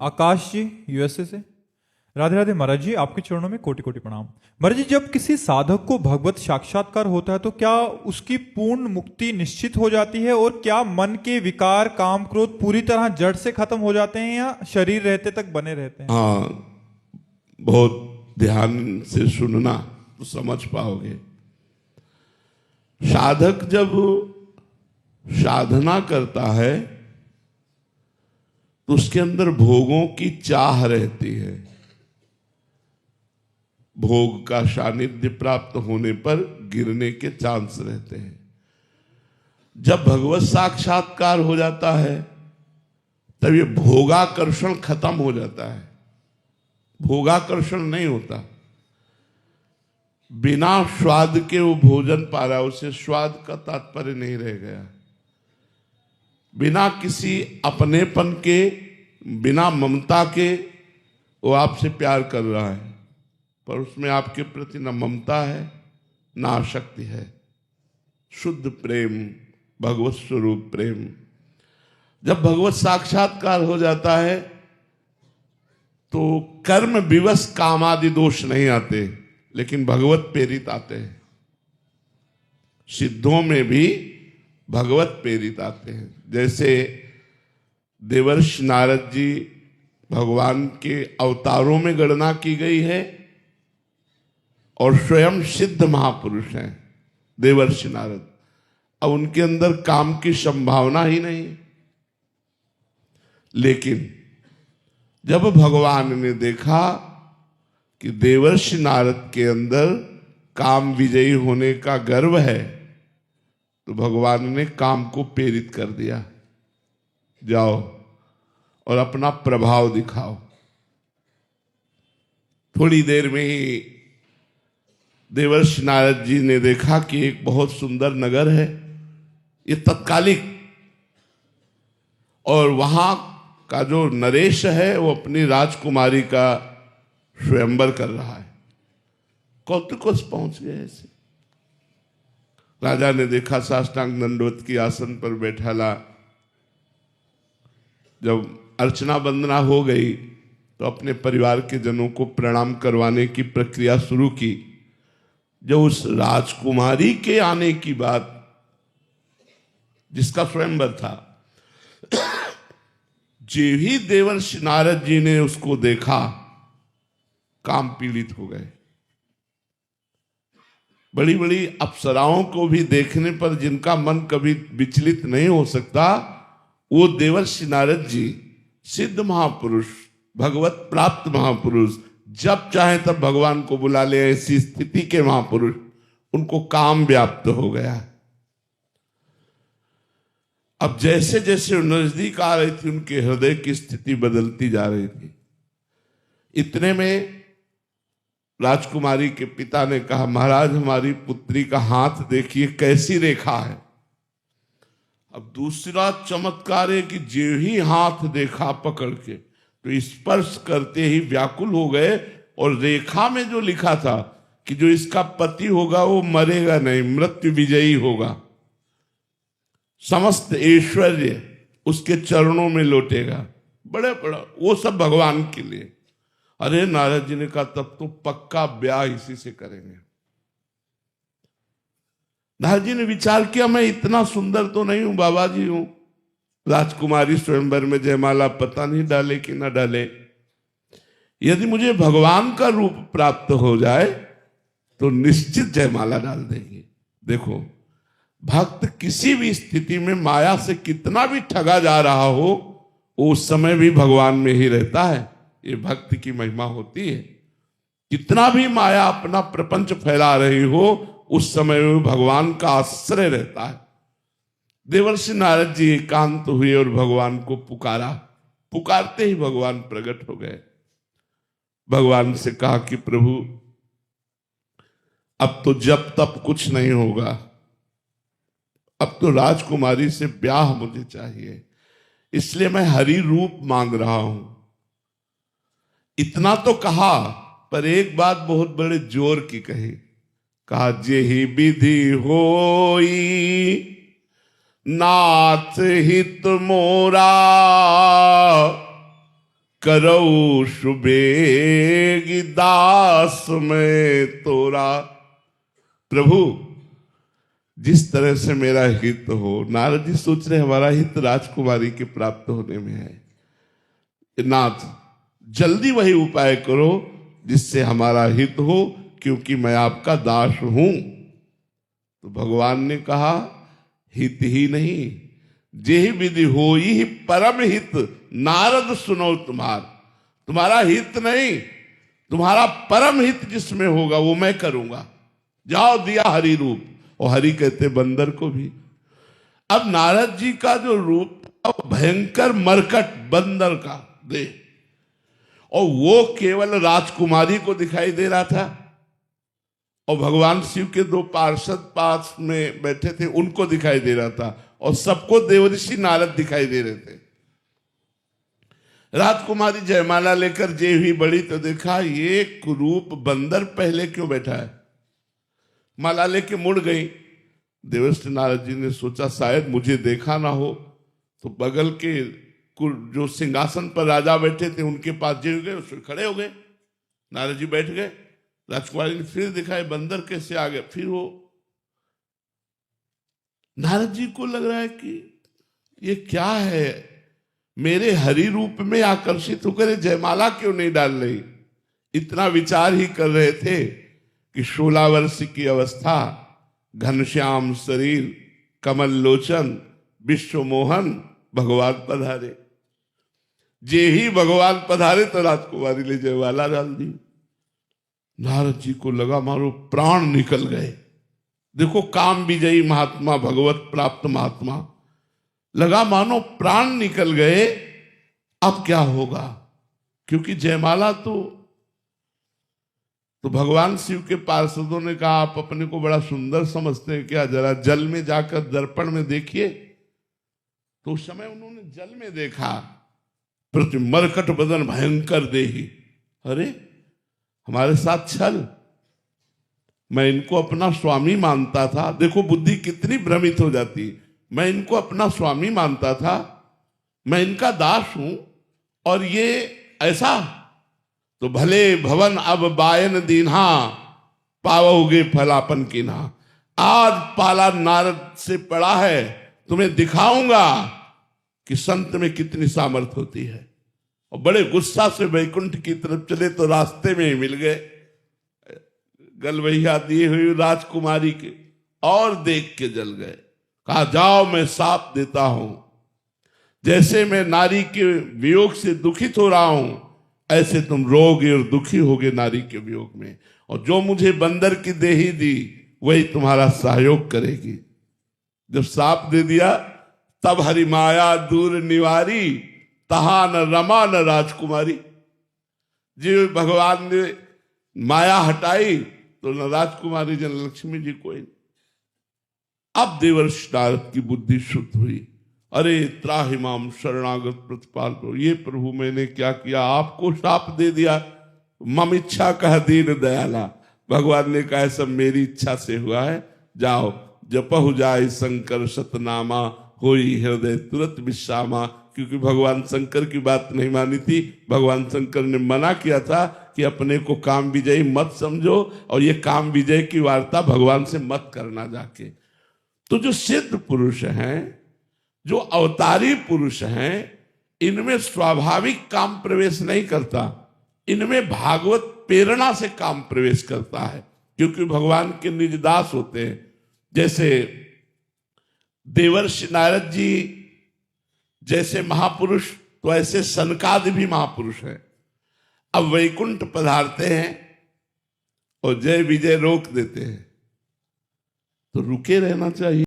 आकाश जी USA से। राधे राधे महाराज जी, आपके चरणों में कोटि कोटि प्रणाम। महाराज जी, जब किसी साधक को भगवत साक्षात्कार होता है तो क्या उसकी पूर्ण मुक्ति निश्चित हो जाती है, और क्या मन के विकार काम क्रोध पूरी तरह जड़ से खत्म हो जाते हैं या शरीर रहते तक बने रहते हैं? हाँ, बहुत ध्यान से सुनना तो समझ पाओगे। साधक जब साधना करता है तो उसके अंदर भोगों की चाह रहती है। भोग का सानिध्य प्राप्त होने पर गिरने के चांस रहते हैं। जब भगवत साक्षात्कार हो जाता है तब ये भोगाकर्षण खत्म हो जाता है। भोगाकर्षण नहीं होता। बिना स्वाद के वो भोजन पा रहा, उसे स्वाद का तात्पर्य नहीं रह गया। बिना किसी अपनेपन के, बिना ममता के वो आपसे प्यार कर रहा है, पर उसमें आपके प्रति न ममता है न आसक्ति है। शुद्ध प्रेम, भगवत स्वरूप प्रेम। जब भगवत साक्षात्कार हो जाता है तो कर्म विवश कामादि दोष नहीं आते, लेकिन भगवत प्रेरित आते हैं। सिद्धों में भी भगवत प्रेरित आते हैं। जैसे देवर्षि नारद जी भगवान के अवतारों में गणना की गई है और स्वयं सिद्ध महापुरुष हैं देवर्षि नारद। अब उनके अंदर काम की संभावना ही नहीं। लेकिन जब भगवान ने देखा कि देवर्षि नारद के अंदर काम विजयी होने का गर्व है, तो भगवान ने काम को प्रेरित कर दिया, जाओ और अपना प्रभाव दिखाओ। थोड़ी देर में ही देवर्षि नारद जी ने देखा कि एक बहुत सुंदर नगर है, ये तत्कालिक, और वहां का जो नरेश है वो अपनी राजकुमारी का स्वयंवर कर रहा है। कौतुकोस पहुंच गए ऐसे। राजा ने देखा, साष्टांग दंडवत की आसन पर बैठा ला। जब अर्चना वंदना हो गई तो अपने परिवार के जनों को प्रणाम करवाने की प्रक्रिया शुरू की। जब उस राजकुमारी के आने की बात, जिसका स्वयंवर था, जे ही देवर्षि नारद जी ने उसको देखा, काम पीड़ित हो गए। बड़ी बड़ी अप्सराओं को भी देखने पर जिनका मन कभी विचलित नहीं हो सकता, वो देवर्षि नारद जी सिद्ध महापुरुष, भगवत प्राप्त महापुरुष, जब चाहे तब भगवान को बुला ले, ऐसी स्थिति के महापुरुष, उनको काम व्याप्त हो गया। अब जैसे जैसे नजदीक आ रही थी, उनके हृदय की स्थिति बदलती जा रही थी। इतने में राजकुमारी के पिता ने कहा, महाराज हमारी पुत्री का हाथ देखिए कैसी रेखा है। अब दूसरा चमत्कार है कि जो ही हाथ देखा पकड़ के, तो स्पर्श करते ही व्याकुल हो गए, और रेखा में जो लिखा था कि जो इसका पति होगा वो मरेगा नहीं, मृत्यु विजयी होगा, समस्त ऐश्वर्य उसके चरणों में लौटेगा, बड़ा बड़ा, वो सब भगवान के लिए। अरे नारद जी ने कहा, तब तो पक्का ब्याह इसी से करेंगे। नारद जी ने विचार किया, मैं इतना सुंदर तो नहीं हूं, बाबा जी हूं। राजकुमारी स्वयंवर में जयमाला पता नहीं डाले कि ना डाले। यदि मुझे भगवान का रूप प्राप्त हो जाए तो निश्चित जयमाला डाल देंगे। देखो, भक्त किसी भी स्थिति में माया से कितना भी ठगा जा रहा हो, उस समय भी भगवान में ही रहता है। ये भक्त की महिमा होती है। कितना भी माया अपना प्रपंच फैला रही हो, उस समय में भगवान का आश्रय रहता है। देवर्षि नारद जी एकांत हुए और भगवान को पुकारा। पुकारते ही भगवान प्रकट हो गए। भगवान से कहा कि प्रभु, अब तो जब तब कुछ नहीं होगा, अब तो राजकुमारी से ब्याह मुझे चाहिए, इसलिए मैं हरि रूप मांग रहा हूं। इतना तो कहा, पर एक बात बहुत बड़े जोर की कही। कहा, जेहि विधि होई नाथ हित मोरा, करऊ शुभेगी दास में तोरा। प्रभु जिस तरह से मेरा हित हो, नारद जी सोच रहे हमारा हित राजकुमारी के प्राप्त होने में है। नाथ जल्दी वही उपाय करो जिससे हमारा हित हो, क्योंकि मैं आपका दास हूं। तो भगवान ने कहा हित ही नहीं, जेहि विधि हो ही परम हित, नारद सुनो तुम्हारा हित नहीं, तुम्हारा परम हित जिसमें होगा वो मैं करूंगा। जाओ दिया हरि रूप, और हरि कहते बंदर को भी। अब नारद जी का जो रूप था भयंकर मरकट बंदर का दे, और वो केवल राजकुमारी को दिखाई दे रहा था, और भगवान शिव के दो पार्षद पास में बैठे थे उनको दिखाई दे रहा था, और सबको देवऋषि नारद दिखाई दे रहे थे। राजकुमारी जयमाला लेकर जे हुई बड़ी तो देखा ये कुरूप बंदर पहले क्यों बैठा है। माला लेके मुड़ गई। देवर्षि नारद जी ने सोचा शायद मुझे देखा ना हो, तो बगल के जो सिंहासन पर राजा बैठे थे उनके पास जे गए, उसमें खड़े हो गए। नारद जी बैठ गए। राजकुमारी ने फिर दिखाए बंदर कैसे आ गए, फिर वो नारद जी को लग रहा है कि ये क्या है, मेरे हरि रूप में आकर्षित होकर जयमाला क्यों नहीं डाल रही। इतना विचार ही कर रहे थे कि 16 वर्ष की अवस्था, घनश्याम शरीर, कमल लोचन, विश्व मोहन, भगवान पधारे। जे ही भगवान पधारे तो राजकुमारी ने जयमाला डाल दी। नारद जी को लगा मारो प्राण निकल गए। देखो काम विजयी महात्मा, भगवत प्राप्त महात्मा, लगा मानो प्राण निकल गए। अब क्या होगा, क्योंकि जयमाला तो भगवान शिव के पार्षदों ने कहा आप अपने को बड़ा सुंदर समझते हैं क्या, जरा जल में जाकर दर्पण में देखिए। तो उस समय उन्होंने जल में देखा, प्रति मरकट बदन भयंकर देही। अरे हमारे साथ छल, मैं इनको अपना स्वामी मानता था। देखो बुद्धि कितनी भ्रमित हो जाती। मैं इनको अपना स्वामी मानता था, मैं इनका दास हूं, और ये ऐसा। तो भले भवन अब बायन दीन्हा, पाओगे फलापन कीन्हा। आज पाला नारद से पड़ा है, तुम्हें दिखाऊंगा कि संत में कितनी सामर्थ होती है। और बड़े गुस्सा से वैकुंठ की तरफ चले तो रास्ते में ही मिल गए गलवैया दिए हुई राजकुमारी के, और देख के जल गए। कहा जाओ मैं साप देता हूं, जैसे मैं नारी के वियोग से दुखित हो रहा हूं, ऐसे तुम रोगे और दुखी होगे नारी के वियोग में। और जो मुझे बंदर की देही दी वही तुम्हारा सहयोग करेगी। जब साप दे दिया तब हरि माया दूर निवारी, तहा न रमा न राजकुमारी। जी भगवान ने माया हटाई तो न राजकुमारी जन लक्ष्मी जी कोई। अब देवर्षि नारद की बुद्धि शुद्ध हुई। अरे त्राहिमाम शरणागत प्रतिपाल, ये प्रभु मैंने क्या किया, आपको शाप दे दिया। मम इच्छा कह दीन दयाला। भगवान ने कहा सब मेरी इच्छा से हुआ है, जाओ जपहु जाय शंकर सतनामा, होई हृदय तुरंत विश्रामा। क्योंकि भगवान शंकर की बात नहीं मानी थी। भगवान शंकर ने मना किया था कि अपने को काम विजयी मत समझो, और ये काम विजय की वार्ता भगवान से मत करना जाके। तो जो सिद्ध पुरुष हैं, जो अवतारी पुरुष हैं, इनमें स्वाभाविक काम प्रवेश नहीं करता, इनमें भागवत प्रेरणा से काम प्रवेश करता है। क्योंकि भगवान के निज दास होते हैं। जैसे देवर्षि नारद जी जैसे महापुरुष, तो ऐसे सनकादि भी महापुरुष हैं। अब वैकुंठ पधारते हैं और जय विजय रोक देते हैं, तो रुके रहना चाहिए।